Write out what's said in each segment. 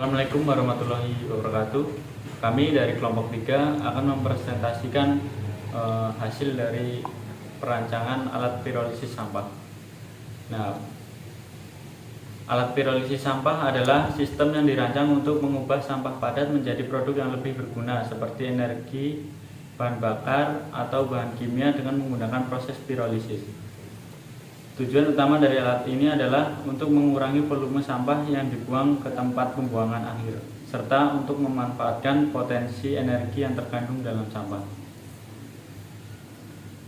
Assalamualaikum warahmatullahi wabarakatuh. Kami dari kelompok 3 akan mempresentasikan hasil dari perancangan alat pirolisis sampah. Nah, alat pirolisis sampah adalah sistem yang dirancang untuk mengubah sampah padat menjadi produk yang lebih berguna seperti energi, bahan bakar, atau bahan kimia dengan menggunakan proses pirolisis. Tujuan utama dari alat ini adalah untuk mengurangi volume sampah yang dibuang ke tempat pembuangan akhir, serta untuk memanfaatkan potensi energi yang terkandung dalam sampah.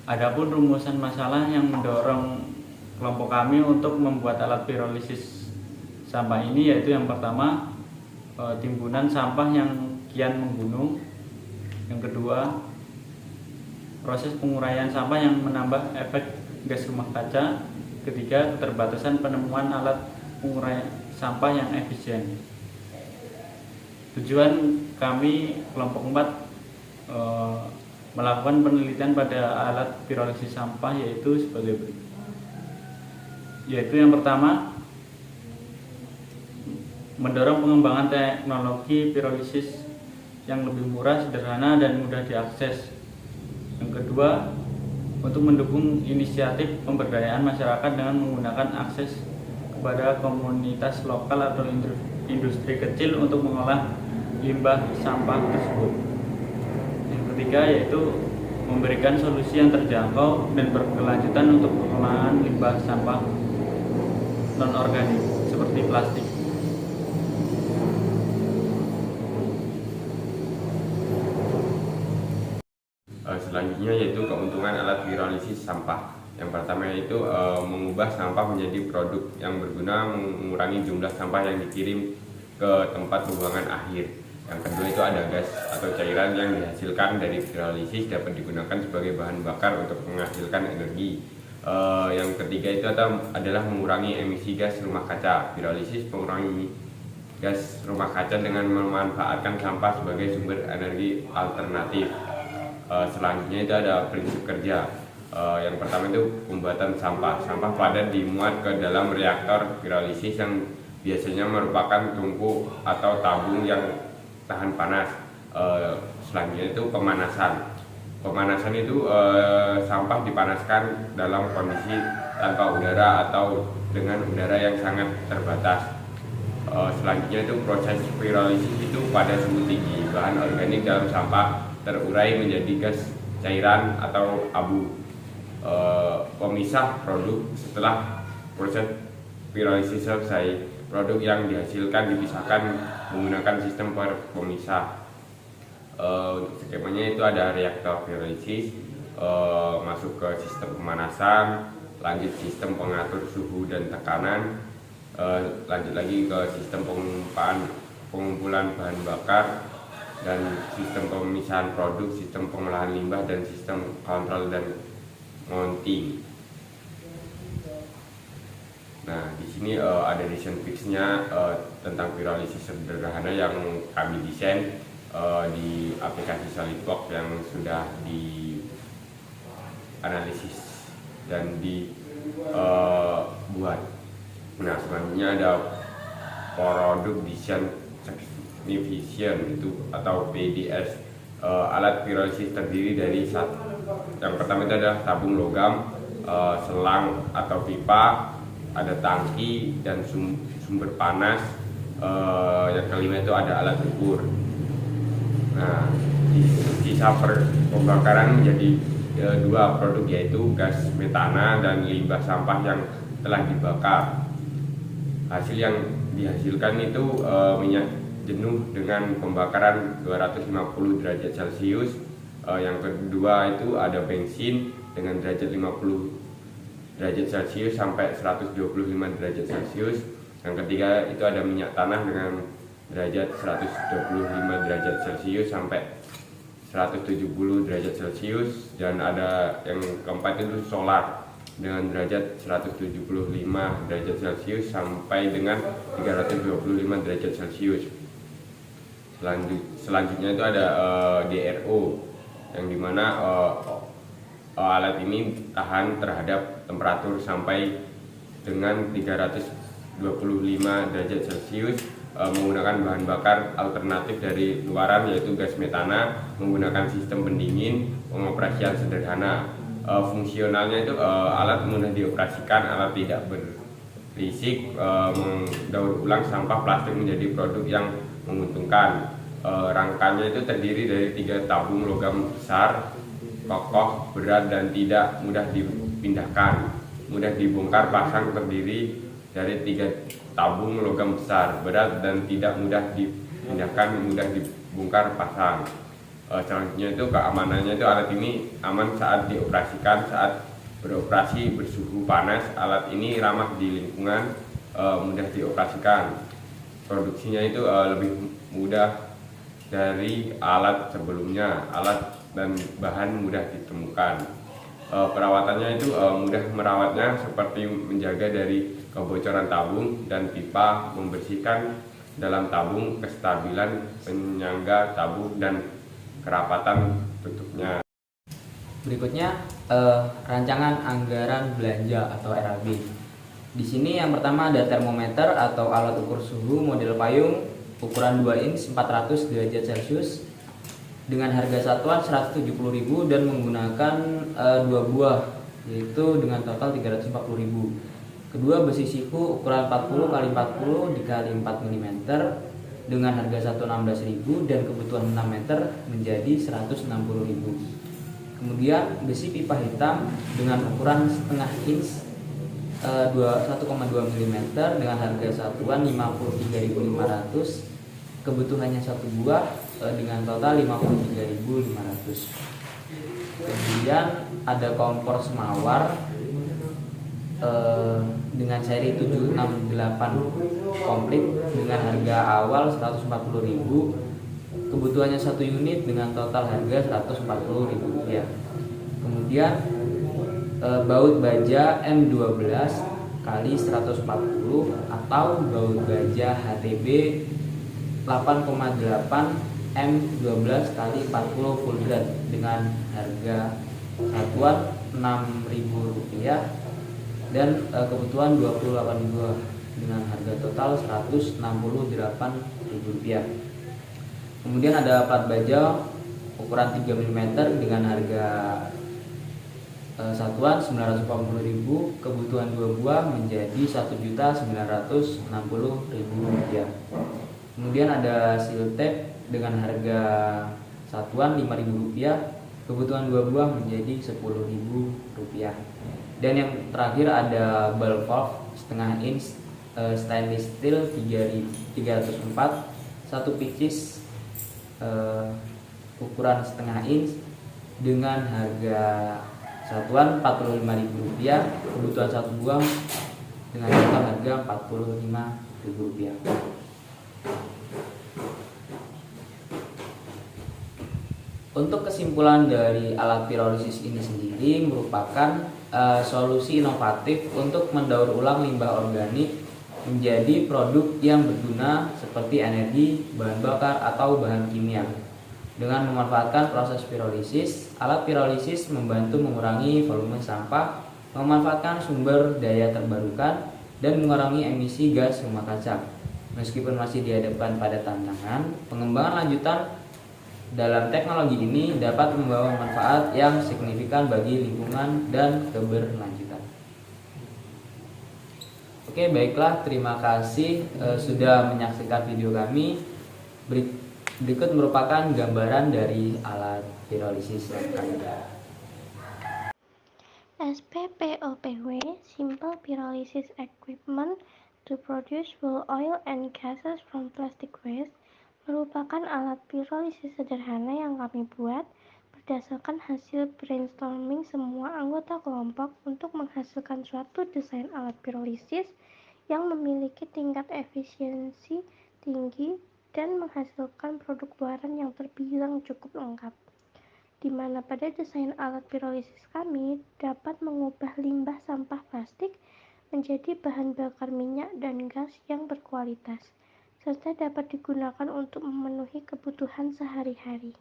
Adapun rumusan masalah yang mendorong kelompok kami untuk membuat alat pirolisis sampah ini yaitu yang pertama, timbunan sampah yang kian menggunung. Yang kedua, proses penguraian sampah yang menambah efek gas rumah kaca. Ketiga, keterbatasan penemuan alat pengurai sampah yang efisien. Tujuan kami kelompok 4 melakukan penelitian pada alat pirolisis sampah yaitu sebagai berikut. Yaitu yang pertama, mendorong pengembangan teknologi pirolisis yang lebih murah, sederhana, dan mudah diakses. Yang kedua, untuk mendukung inisiatif pemberdayaan masyarakat dengan menggunakan akses kepada komunitas lokal atau industri kecil untuk mengolah limbah sampah tersebut. Yang ketiga yaitu memberikan solusi yang terjangkau dan berkelanjutan untuk pengolahan limbah sampah non-organik seperti plastik. Selanjutnya yaitu keuntungan alat pirolisis sampah. Yang pertama yaitu mengubah sampah menjadi produk yang berguna, mengurangi jumlah sampah yang dikirim ke tempat pembuangan akhir. Yang kedua itu ada gas atau cairan yang dihasilkan dari pirolisis dapat digunakan sebagai bahan bakar untuk menghasilkan energi. Yang ketiga itu adalah mengurangi emisi gas rumah kaca. Pirolisis mengurangi gas rumah kaca dengan memanfaatkan sampah sebagai sumber energi alternatif. Selanjutnya itu ada prinsip kerja. Yang pertama itu pembuatan sampah. Sampah padat dimuat ke dalam reaktor pirolisis yang biasanya merupakan tungku atau tabung yang tahan panas. Selanjutnya itu pemanasan. Pemanasan itu sampah dipanaskan dalam kondisi tanpa udara atau dengan udara yang sangat terbatas. Selanjutnya itu proses pirolisis itu pada suhu tinggi. Bahan organik dalam sampah terurai menjadi gas cairan atau abu. Pemisah produk setelah proses pirolisis selesai, produk yang dihasilkan dipisahkan menggunakan sistem pemisah. Untuk skemanya itu ada reaktor pirolisis, masuk ke sistem pemanasan, lanjut sistem pengatur suhu dan tekanan, lanjut lagi ke sistem pengumpulan bahan bakar, dan sistem pemisahan produk, sistem pengolahan limbah, dan sistem kontrol dan mounting. Nah, di sini ada desain fixnya tentang pirolisis sederhana yang kami desain di aplikasi SolidWorks yang sudah dianalisis dan dibuat. Nah, selanjutnya ada produk desain Certification itu atau PDS. Alat pirolisis terdiri dari yang pertama itu adalah tabung logam, selang atau pipa, ada tangki dan sumber panas. Yang kelima itu ada alat ukur. Nah, sisa pembakaran menjadi dua produk yaitu gas metana dan limbah sampah yang telah dibakar. Hasil yang dihasilkan itu minyak jenuh dengan pembakaran 250 derajat Celcius. Yang kedua itu ada bensin dengan derajat 50 derajat Celcius sampai 125 derajat Celcius. Yang ketiga itu ada minyak tanah dengan derajat 125 derajat Celcius sampai 170 derajat Celcius. Dan ada yang keempat itu solar dengan derajat 175 derajat Celcius sampai dengan 325 derajat Celcius. Selanjutnya itu ada DRO yang dimana alat ini tahan terhadap temperatur sampai dengan 325 derajat Celcius menggunakan bahan bakar alternatif dari luaran yaitu gas metana, menggunakan sistem pendingin, pengoperasian sederhana. Fungsionalnya itu alat mudah dioperasikan, alat tidak berisik, mendaur ulang sampah plastik menjadi produk yang menguntungkan. Rangkanya itu terdiri dari 3 tabung logam besar, kokoh, berat, dan tidak mudah dipindahkan. Mudah dibongkar pasang, terdiri dari 3 tabung logam besar, berat, dan tidak mudah dipindahkan, mudah dibongkar pasang. Selanjutnya itu keamanannya itu alat ini aman saat dioperasikan. Saat beroperasi bersuhu panas, alat ini ramah di lingkungan, mudah dioperasikan. Produksinya itu lebih mudah dari alat sebelumnya, alat dan bahan mudah ditemukan. Perawatannya itu mudah merawatnya, seperti menjaga dari kebocoran tabung dan pipa, membersihkan dalam tabung, kestabilan penyangga tabung, dan kerapatan tutupnya. Berikutnya rancangan anggaran belanja atau RAB. Di sini yang pertama ada termometer atau alat ukur suhu model payung ukuran 2 inch 400 derajat Celcius dengan harga satuan 170.000 dan menggunakan 2 buah, yaitu dengan total 340.000. Kedua, besi siku ukuran 40 x 40 x 4 mm dengan harga satuan 16.000 dan kebutuhan 6 meter menjadi 160.000. Kemudian besi pipa hitam dengan ukuran setengah inch 1,2 mm dengan harga satuan 53.500, kebutuhannya 1 buah dengan total 53.500. Kemudian ada kompor semawar dengan seri 768 komplit dengan harga awal 140.000, kebutuhannya 1 unit dengan total harga 140.000 rupiah. Kemudian baut baja M12 kali 140 atau baut baja HTB 8,8 M12 kali 40 full grade dengan harga satuan 6.000 rupiah dan kebutuhan 28 buah dengan harga total 168.000 rupiah. Kemudian ada plat baja ukuran 3 mm dengan harga satuan 940.000, kebutuhan 2 buah menjadi 1.960.000 rupiah. Kemudian ada seal tape dengan harga satuan 5.000 rupiah, kebutuhan 2 buah menjadi 10.000 rupiah. Dan yang terakhir ada ball valve setengah inch stainless steel 304, 1 pieces ukuran setengah inch dengan harga satuan 45.000 rupiah, kebutuhan 1 buah dengan total harga 45.000 rupiah. Untuk kesimpulan dari alat pirolisis ini sendiri merupakan solusi inovatif untuk mendaur ulang limbah organik menjadi produk yang berguna seperti energi, bahan bakar, atau bahan kimia. Dengan memanfaatkan proses pirolisis, alat pirolisis membantu mengurangi volume sampah, memanfaatkan sumber daya terbarukan, dan mengurangi emisi gas rumah kaca. Meskipun masih dihadapkan pada tantangan, pengembangan lanjutan dalam teknologi ini dapat membawa manfaat yang signifikan bagi lingkungan dan keberlanjutan. Oke, baiklah, terima kasih sudah menyaksikan video kami. Berikut merupakan gambaran dari alat pirolisis yang kami buat. SPPOPW Simple Pyrolysis Equipment to Produce Fuel Oil and Gases from Plastic Waste merupakan alat pirolisis sederhana yang kami buat berdasarkan hasil brainstorming semua anggota kelompok untuk menghasilkan suatu desain alat pirolisis yang memiliki tingkat efisiensi tinggi dan menghasilkan produk luaran yang terbilang cukup lengkap, di mana pada desain alat pirolisis kami dapat mengubah limbah sampah plastik menjadi bahan bakar minyak dan gas yang berkualitas, serta dapat digunakan untuk memenuhi kebutuhan sehari-hari.